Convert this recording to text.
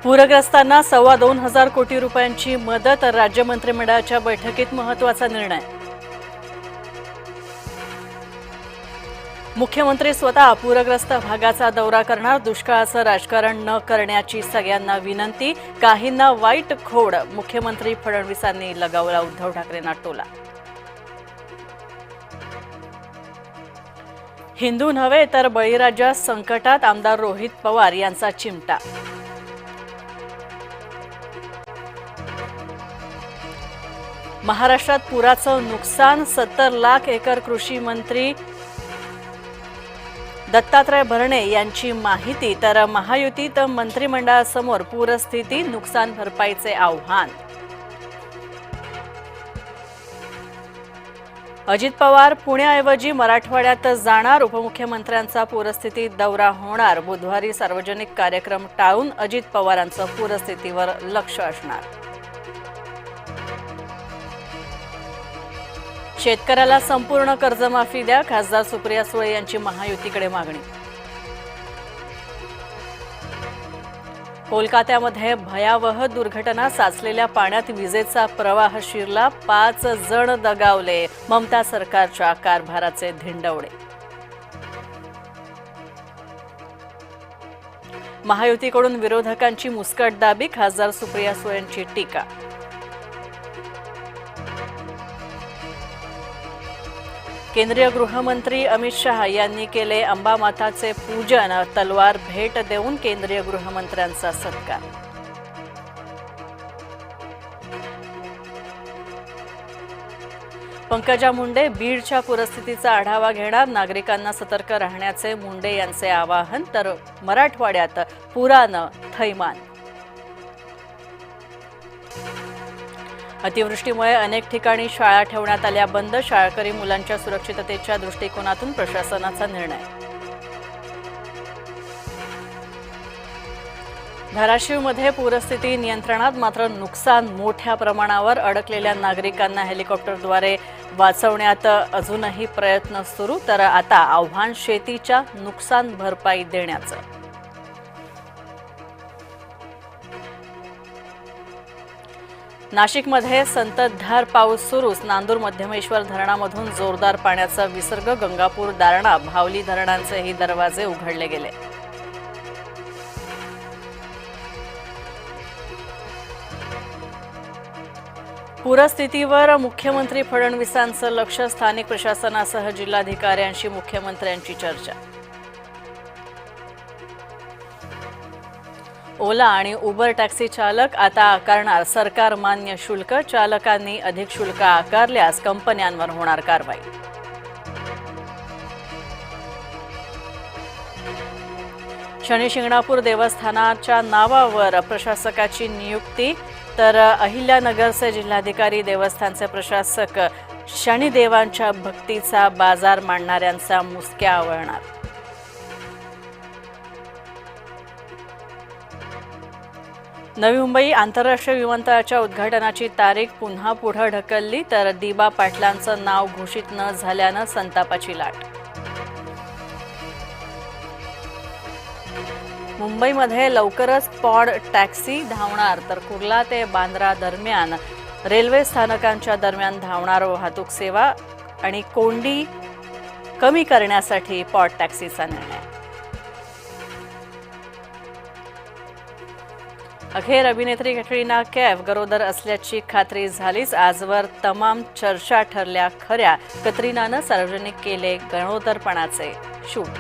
पूरग्रस्तांना 2,2500 कोटी रुपयांची मदत, राज्य मंत्रिमंडळाच्या बैठकीत महत्त्वाचा निर्णय। मुख्यमंत्री स्वतः पूरग्रस्त भागाचा दौरा करणार, दुष्काळाचं राजकारण न करण्याची सगळ्यांना विनंती। काहींना वाईट खोड, मुख्यमंत्री फडणवीसांनी लगावला उद्धव ठाकरेंना टोला। हिंदू नव्हे तर बळीराजा संकटात, आमदार रोहित पवार यांचा चिमटा। महाराष्ट्रात पुराचं नुकसान, 70 लाख एकर, कृषी मंत्री दत्तात्रय भरणे यांची माहिती। तर महायुतीत मंत्रिमंडळासमोर पूरस्थिती, नुकसान भरपाईचे आव्हान। अजित पवार पुण्याऐवजी मराठवाड्यात जाणार, उपमुख्यमंत्र्यांचा पूरस्थिती दौरा होणार। बुधवारी सार्वजनिक कार्यक्रम टाळून अजित पवारांचं पूरस्थितीवर लक्ष असणार। शेतकऱ्याला संपूर्ण कर्जमाफी द्या, खासदार सुप्रिया सुळे यांची महायुतीकडे मागणी। कोलकात्यामध्ये भयावह दुर्घटना, साचलेल्या पाण्यात विजेचा प्रवाह शिरला, 5 जण दगावले, ममता सरकारच्या कारभाराचे धिंडवडे। महायुतीकडून विरोधकांची मुस्कटदाबी, खासदार सुप्रिया सुळेंची टीका। केंद्रीय गृहमंत्री अमित शहा यांनी केले अंबामाताचे पूजन, तलवार भेट देऊन केंद्रीय गृहमंत्र्यांचा सत्कार। पंकजा मुंडे बीडच्या पूरस्थितीचा आढावा घेणार, नागरिकांना सतर्क राहण्याचे मुंडे यांचे आवाहन। तर मराठवाड्यात पुरानं थैमान, अतिवृष्टीमुळे अनेक ठिकाणी शाळा ठेवण्यात आल्या बंद, शाळकरी मुलांच्या सुरक्षिततेच्या दृष्टिकोनातून प्रशासनाचा निर्णय। धाराशिवमध्ये पूरस्थिती नियंत्रणात, मात्र नुकसान मोठ्या प्रमाणावर, अडकलेल्या नागरिकांना हेलिकॉप्टरद्वारे वाचवण्यात अजूनही प्रयत्न सुरू। तर आता आव्हान शेतीच्या नुकसान भरपाई देण्याचं। नाशिकमध्ये संततधार पाऊस सुरूच, नांदूर मध्यमेश्वर धरणामधून जोरदार पाण्याचा विसर्ग, गंगापूर, दारणा, भावली धरणांचेही दरवाजे उघडले गेले। पूरस्थितीवर मुख्यमंत्री फडणवीसांचं लक्ष, स्थानिक प्रशासनासह जिल्हाधिकाऱ्यांशी मुख्यमंत्र्यांची चर्चा। ओला आणि उबर टॅक्सी चालक आता आकारणार सरकार मान्य शुल्क, चालकांनी अधिक शुल्क आकारल्यास कंपन्यांवर होणार कारवाई। शनिशिंगणापूर देवस्थानाच्या नावावर प्रशासकाची नियुक्ती, तर अहिल्यानगरचे जिल्हाधिकारी देवस्थानचे प्रशासक शनिदेवांच्या भक्तीचा बाजार मांडणाऱ्यांचा मुसक्या आवळणार। नवी मुंबई आंतरराष्ट्रीय विमानतळाच्या उद्घाटनाची तारीख पुन्हा पुढे ढकलली, तर दिबा पाटलांचं नाव घोषित न झाल्यानं संतापाची लाट। मुंबईमध्ये लवकरच पॉड टॅक्सी धावणार, तर कुर्ला ते बांद्रा दरम्यान रेल्वे स्थानकांच्या दरम्यान धावणार वाहतूक सेवा आणि कोंडी कमी करण्यासाठी पॉड टॅक्सीचा निर्णय। अखेर अभिनेत्री कॅटरीना कैफ गरोदर असल्याची खात्री झालीच, आजवर तमाम चर्चा ठरल्या खऱ्या, कतरिनानं सार्वजनिक केले गरोदरपणाचे शूट।